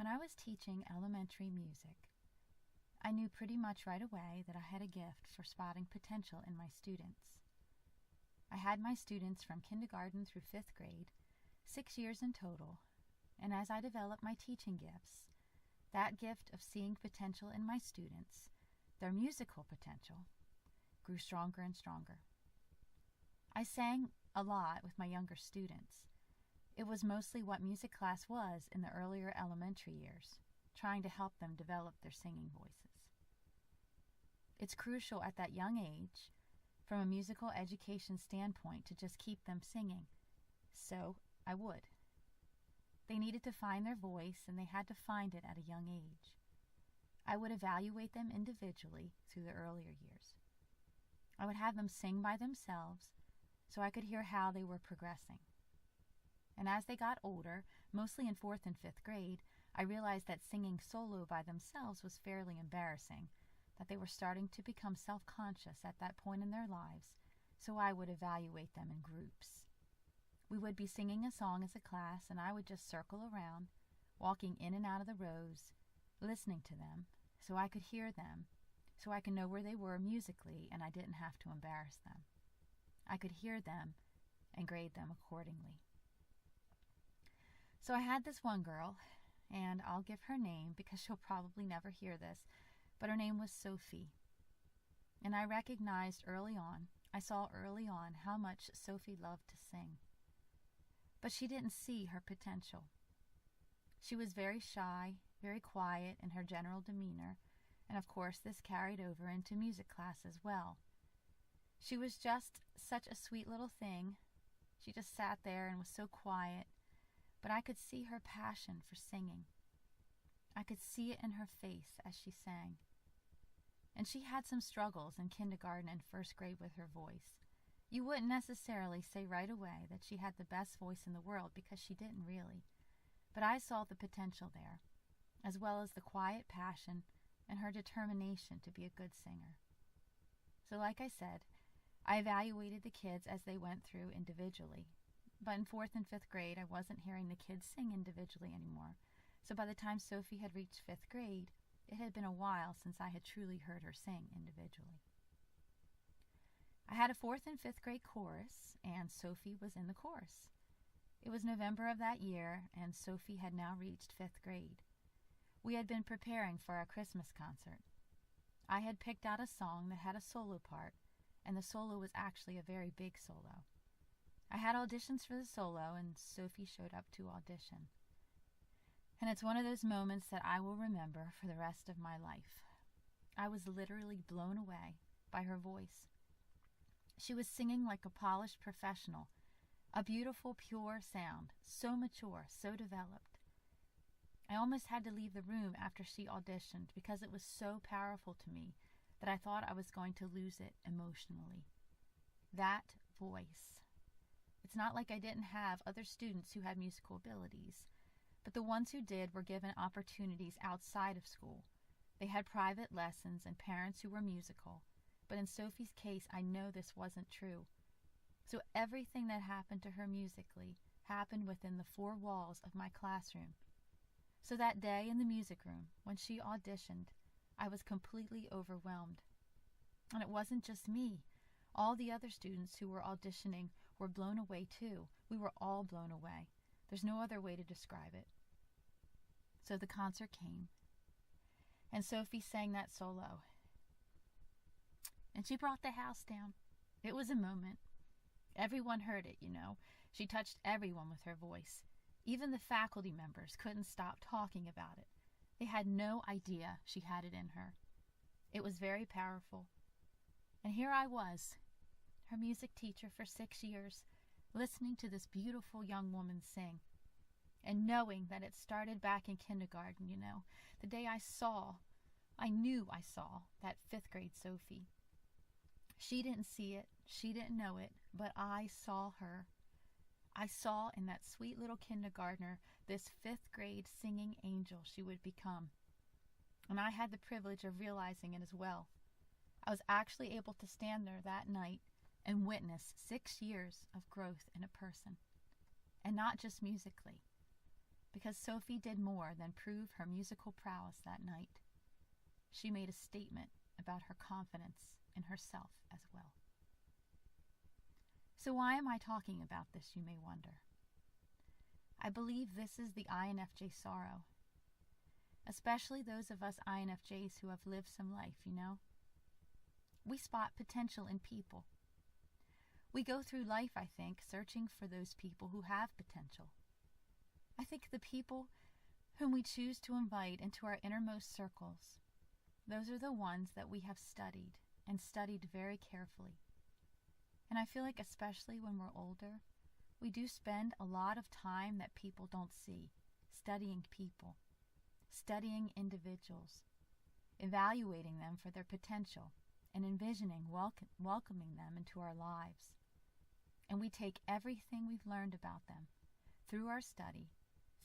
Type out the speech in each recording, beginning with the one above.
When I was teaching elementary music, I knew pretty much right away that I had a gift for spotting potential in my students. I had my students from kindergarten through 5th grade, 6 years in total, and as I developed my teaching gifts, that gift of seeing potential in my students, their musical potential, grew stronger and stronger. I sang a lot with my younger students. It was mostly what music class was in the earlier elementary years, trying to help them develop their singing voices. It's crucial at that young age, from a musical education standpoint, to just keep them singing. So I would. They needed to find their voice, and they had to find it at a young age. I would evaluate them individually through the earlier years. I would have them sing by themselves so I could hear how they were progressing. And as they got older, mostly in 4th and 5th grade, I realized that singing solo by themselves was fairly embarrassing, that they were starting to become self-conscious at that point in their lives, so I would evaluate them in groups. We would be singing a song as a class, and I would just circle around, walking in and out of the rows, listening to them, so I could hear them, so I could know where they were musically, and I didn't have to embarrass them. I could hear them and grade them accordingly. So I had this one girl, and I'll give her name because she'll probably never hear this, but her name was Sophie. And I saw early on how much Sophie loved to sing. But she didn't see her potential. She was very shy, very quiet in her general demeanor, and of course this carried over into music class as well. She was just such a sweet little thing. She just sat there and was so quiet, but I could see her passion for singing. I could see it in her face as she sang. And she had some struggles in kindergarten and 1st grade with her voice. You wouldn't necessarily say right away that she had the best voice in the world, because she didn't really. But I saw the potential there, as well as the quiet passion and her determination to be a good singer. So like I said, I evaluated the kids as they went through individually. But in 4th and 5th grade, I wasn't hearing the kids sing individually anymore. So by the time Sophie had reached 5th grade, it had been a while since I had truly heard her sing individually. I had a 4th and 5th grade chorus, and Sophie was in the chorus. It was November of that year, and Sophie had now reached 5th grade. We had been preparing for our Christmas concert. I had picked out a song that had a solo part, and the solo was actually a very big solo. I had auditions for the solo, and Sophie showed up to audition. And it's one of those moments that I will remember for the rest of my life. I was literally blown away by her voice. She was singing like a polished professional, a beautiful, pure sound, so mature, so developed. I almost had to leave the room after she auditioned because it was so powerful to me that I thought I was going to lose it emotionally. That voice. It's not like I didn't have other students who had musical abilities, but the ones who did were given opportunities outside of school. They had private lessons and parents who were musical, but in Sophie's case, I know this wasn't true. So everything that happened to her musically happened within the 4 walls of my classroom. So that day in the music room, when she auditioned, I was completely overwhelmed. And it wasn't just me. All the other students who were auditioning were blown away too. We were all blown away. There's no other way to describe it. So the concert came, and Sophie sang that solo. And she brought the house down. It was a moment. Everyone heard it, you know. She touched everyone with her voice. Even the faculty members couldn't stop talking about it. They had no idea she had it in her. It was very powerful. And here I was, her music teacher for 6 years, listening to this beautiful young woman sing, and knowing that it started back in kindergarten, you know, the day I knew I saw that 5th grade Sophie. She didn't see it, she didn't know it, but I saw her. I saw in that sweet little kindergartner this 5th grade singing angel she would become. And I had the privilege of realizing it as well. I was actually able to stand there that night and witness 6 years of growth in a person. And not just musically, because Sophie did more than prove her musical prowess that night. She made a statement about her confidence in herself as well. So why am I talking about this, you may wonder? I believe this is the INFJ sorrow, especially those of us INFJs who have lived some life, you know? We spot potential in people. We go through life, I think, searching for those people who have potential. I think the people whom we choose to invite into our innermost circles, those are the ones that we have studied, and studied very carefully. And I feel like especially when we're older, we do spend a lot of time that people don't see, studying people, studying individuals, evaluating them for their potential, and envisioning welcoming them into our lives. And we take everything we've learned about them through our study,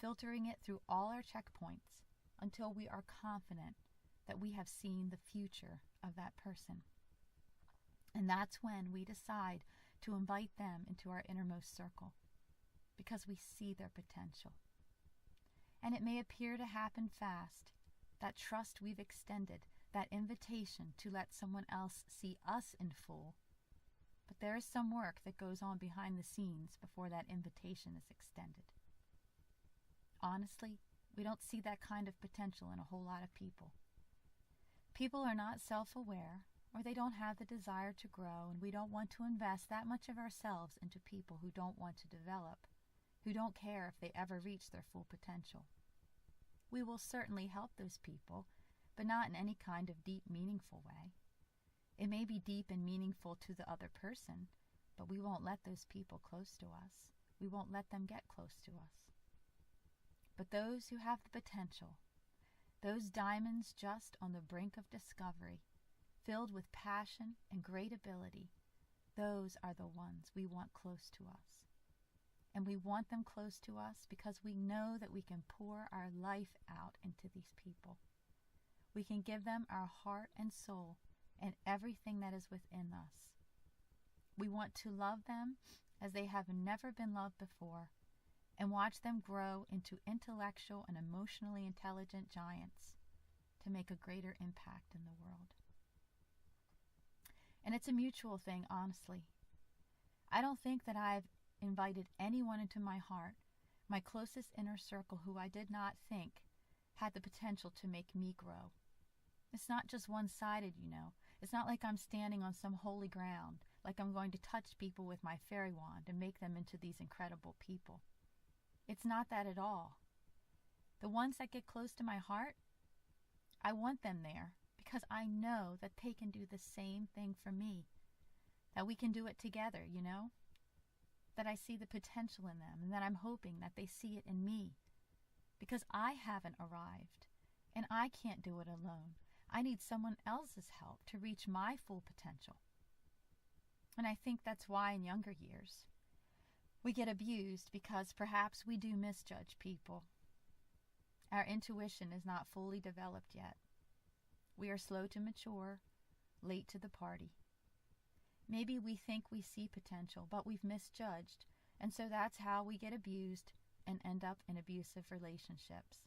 filtering it through all our checkpoints until we are confident that we have seen the future of that person. And that's when we decide to invite them into our innermost circle, because we see their potential. And it may appear to happen fast, that trust we've extended, that invitation to let someone else see us in full. But there is some work that goes on behind the scenes before that invitation is extended. Honestly, we don't see that kind of potential in a whole lot of people. People are not self-aware, or they don't have the desire to grow, and we don't want to invest that much of ourselves into people who don't want to develop, who don't care if they ever reach their full potential. We will certainly help those people, but not in any kind of deep, meaningful way. It may be deep and meaningful to the other person, but we won't let those people close to us. We won't let them get close to us. But those who have the potential, those diamonds just on the brink of discovery, filled with passion and great ability, those are the ones we want close to us. And we want them close to us because we know that we can pour our life out into these people. We can give them our heart and soul and everything that is within us. We want to love them as they have never been loved before, and watch them grow into intellectual and emotionally intelligent giants to make a greater impact in the world. And it's a mutual thing, honestly. I don't think that I've invited anyone into my heart, my closest inner circle, who I did not think had the potential to make me grow. It's not just one-sided, you know. It's not like I'm standing on some holy ground, like I'm going to touch people with my fairy wand and make them into these incredible people. It's not that at all. The ones that get close to my heart, I want them there because I know that they can do the same thing for me, that we can do it together, you know, that I see the potential in them and that I'm hoping that they see it in me, because I haven't arrived and I can't do it alone. I need someone else's help to reach my full potential. And I think that's why in younger years we get abused, because perhaps we do misjudge people. Our intuition is not fully developed yet. We are slow to mature, late to the party. Maybe we think we see potential, but we've misjudged, and so that's how we get abused and end up in abusive relationships.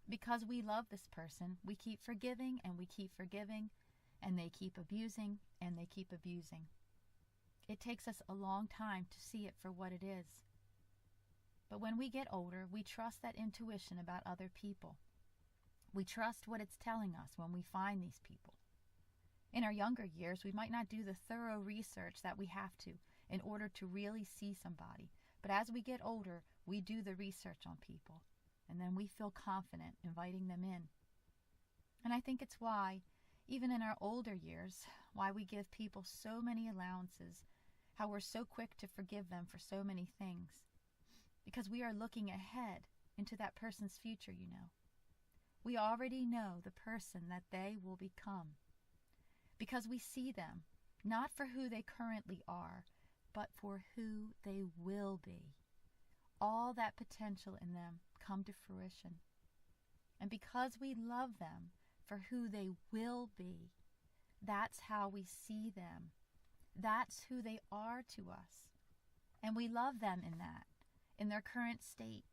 Because we love this person, we keep forgiving and we keep forgiving, and they keep abusing and they keep abusing. It takes us a long time to see it for what it is. But when we get older, we trust that intuition about other people. We trust what it's telling us when we find these people. In our younger years, we might not do the thorough research that we have to in order to really see somebody. But as we get older, we do the research on people, and then we feel confident inviting them in. And I think it's why, even in our older years, why we give people so many allowances, how we're so quick to forgive them for so many things. Because we are looking ahead into that person's future, you know. We already know the person that they will become. Because we see them, not for who they currently are, but for who they will be. All that potential in them come to fruition. And because we love them for who they will be, that's how we see them. That's who they are to us. And we love them in that, in their current state,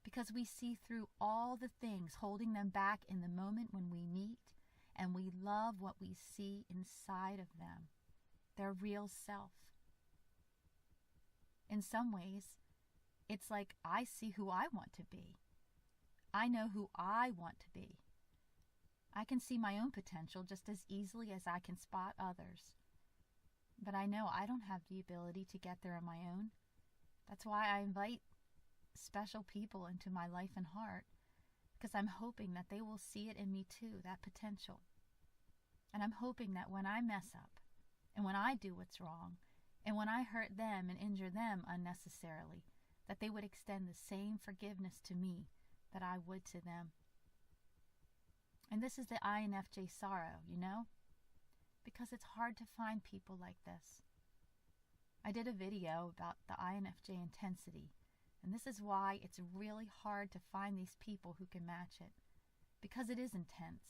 because we see through all the things holding them back in the moment when we meet, and we love what we see inside of them, their real self. In some ways, it's like I see who I want to be. I know who I want to be. I can see my own potential just as easily as I can spot others. But I know I don't have the ability to get there on my own. That's why I invite special people into my life and heart, because I'm hoping that they will see it in me too, that potential. And I'm hoping that when I mess up, and when I do what's wrong, and when I hurt them and injure them unnecessarily, that they would extend the same forgiveness to me that I would to them. And this is the INFJ sorrow, because it's hard to find people like this. I did a video about the INFJ intensity, and this is why it's really hard to find these people who can match it, because it is intense.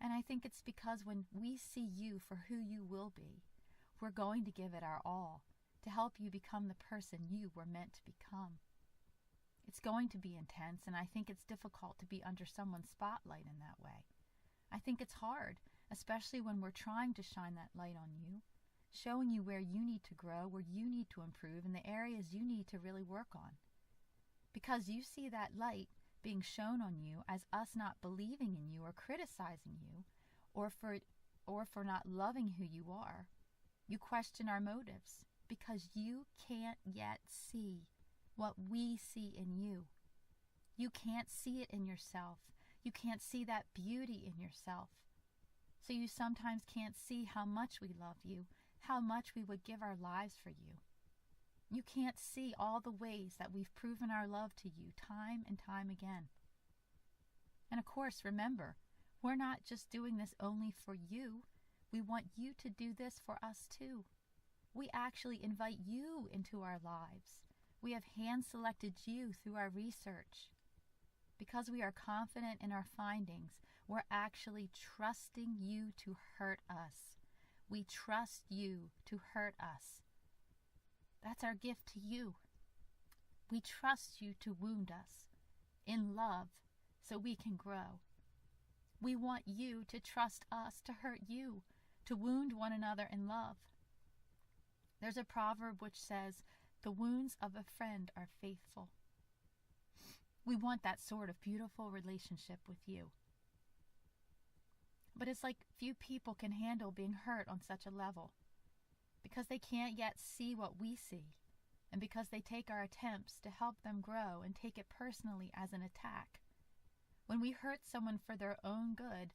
And I think it's because when we see you for who you will be, we're going to give it our all to help you become the person you were meant to become. It's going to be intense, and I think it's difficult to be under someone's spotlight in that way. I think it's hard, especially when we're trying to shine that light on you, showing you where you need to grow, where you need to improve, and the areas you need to really work on. Because you see that light being shown on you as us not believing in you or criticizing you, or for not loving who you are, you question our motives because you can't yet see what we see in you. You can't see it in yourself. You can't see that beauty in yourself. So you sometimes can't see how much we love you, how much we would give our lives for you. You can't see all the ways that we've proven our love to you time and time again. And of course, remember, we're not just doing this only for you. We want you to do this for us too. We actually invite you into our lives. We have hand-selected you through our research. Because we are confident in our findings, we're actually trusting you to hurt us. We trust you to hurt us. That's our gift to you. We trust you to wound us in love so we can grow. We want you to trust us to hurt you, to wound one another in love. There's a proverb which says, "The wounds of a friend are faithful." We want that sort of beautiful relationship with you. But it's like few people can handle being hurt on such a level, because they can't yet see what we see, and because they take our attempts to help them grow and take it personally as an attack. When we hurt someone for their own good,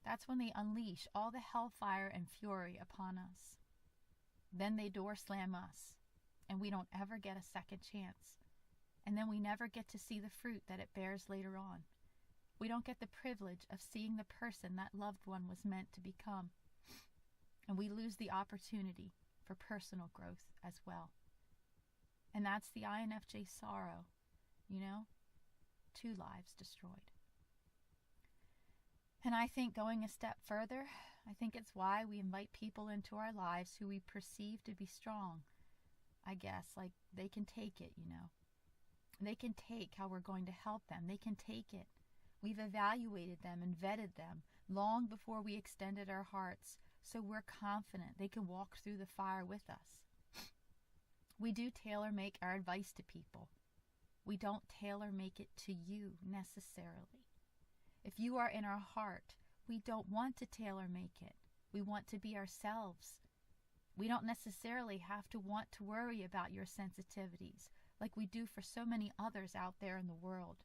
that's when they unleash all the hellfire and fury upon us. Then they door slam us, and we don't ever get a second chance. And then we never get to see the fruit that it bears later on. We don't get the privilege of seeing the person that loved one was meant to become. And we lose the opportunity for personal growth as well. And that's the INFJ sorrow, 2 lives destroyed. And I think going a step further, I think it's why we invite people into our lives who we perceive to be strong. I guess, like they can take it, They can take how we're going to help them. They can take it. We've evaluated them and vetted them long before we extended our hearts, so we're confident they can walk through the fire with us. We do tailor-make our advice to people. We don't tailor-make it to you necessarily. If you are in our heart, we don't want to tailor-make it. We want to be ourselves. We don't necessarily have to want to worry about your sensitivities like we do for so many others out there in the world.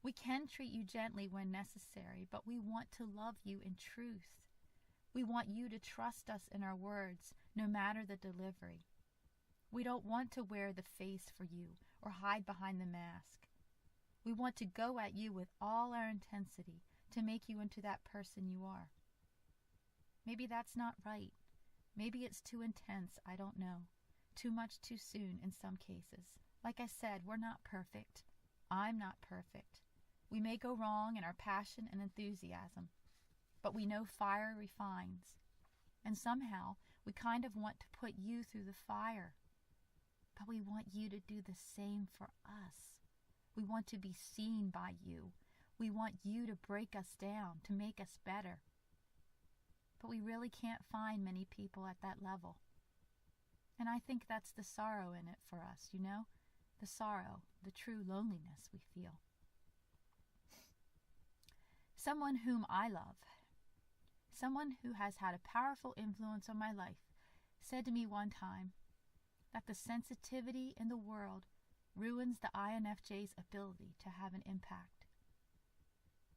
We can treat you gently when necessary, but we want to love you in truth. We want you to trust us in our words, no matter the delivery. We don't want to wear the face for you or hide behind the mask. We want to go at you with all our intensity to make you into that person you are. Maybe that's not right. Maybe it's too intense, I don't know. Too much too soon in some cases. Like I said, we're not perfect. I'm not perfect. We may go wrong in our passion and enthusiasm, but we know fire refines. And somehow we kind of want to put you through the fire. But we want you to do the same for us. We want to be seen by you. We want you to break us down, to make us better. But we really can't find many people at that level. And I think that's the sorrow in it for us, you know? The sorrow, the true loneliness we feel. Someone whom I love, someone who has had a powerful influence on my life, said to me one time that the sensitivity in the world ruins the INFJ's ability to have an impact.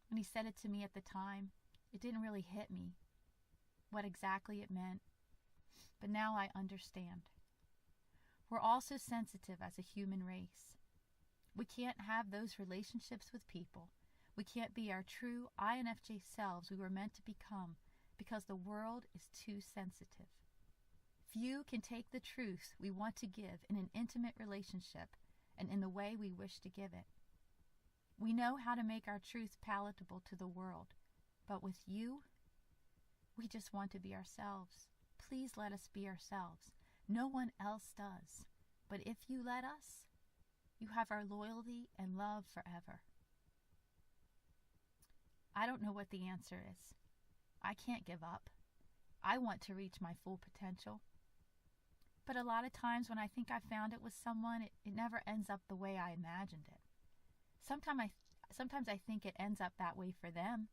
When he said it to me at the time, it didn't really hit me what exactly it meant, but now I understand. We're also sensitive as a human race. We can't have those relationships with people. We can't be our true INFJ selves we were meant to become because the world is too sensitive. Few can take the truth we want to give in an intimate relationship and in the way we wish to give it. We know how to make our truth palatable to the world, but with you, we just want to be ourselves. Please let us be ourselves. No one else does. But if you let us, you have our loyalty and love forever. I don't know what the answer is. I can't give up. I want to reach my full potential. But a lot of times when I think I found it with someone, it never ends up the way I imagined it. Sometimes I think it ends up that way for them.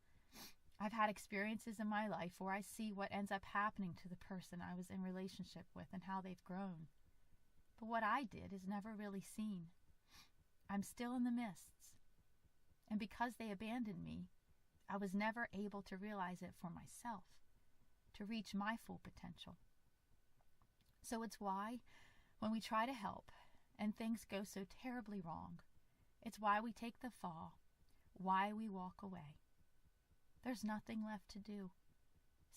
I've had experiences in my life where I see what ends up happening to the person I was in relationship with and how they've grown. But what I did is never really seen. I'm still in the mists. And because they abandoned me, I was never able to realize it for myself, to reach my full potential. So it's why, when we try to help and things go so terribly wrong, it's why we take the fall, why we walk away. There's nothing left to do.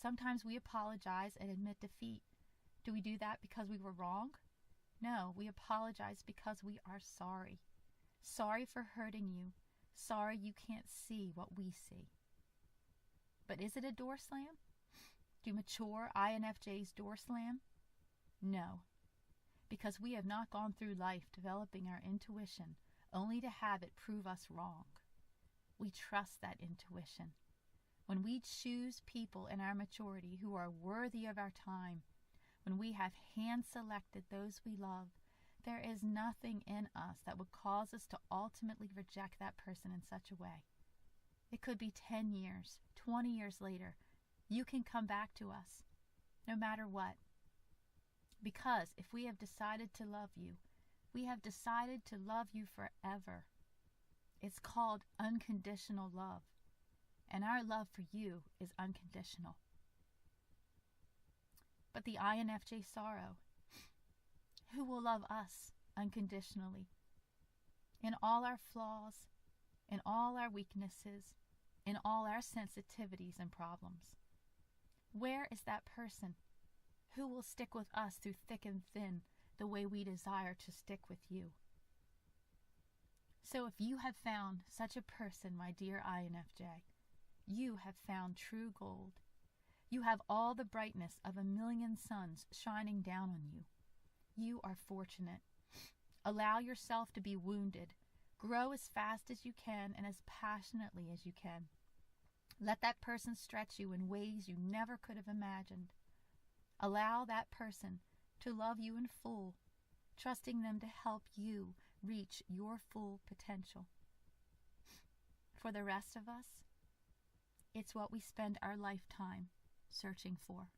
Sometimes we apologize and admit defeat. Do we do that because we were wrong? No, we apologize because we are sorry. Sorry for hurting you. Sorry you can't see what we see. But is it a door slam? Do mature INFJs door slam? No, because we have not gone through life developing our intuition only to have it prove us wrong. We trust that intuition. When we choose people in our maturity who are worthy of our time, when we have hand-selected those we love, there is nothing in us that would cause us to ultimately reject that person in such a way. It could be 10 years, 20 years later. You can come back to us, no matter what. Because if we have decided to love you, we have decided to love you forever. It's called unconditional love. And our love for you is unconditional. But the INFJ Sorrow, who will love us unconditionally, in all our flaws, in all our weaknesses, in all our sensitivities and problems. Where is that person who will stick with us through thick and thin the way we desire to stick with you? So if you have found such a person, my dear INFJ, you have found true gold. You have all the brightness of 1,000,000 suns shining down on you. You are fortunate. Allow yourself to be wounded. Grow as fast as you can and as passionately as you can. Let that person stretch you in ways you never could have imagined. Allow that person to love you in full, trusting them to help you reach your full potential. For the rest of us, it's what we spend our lifetime searching for.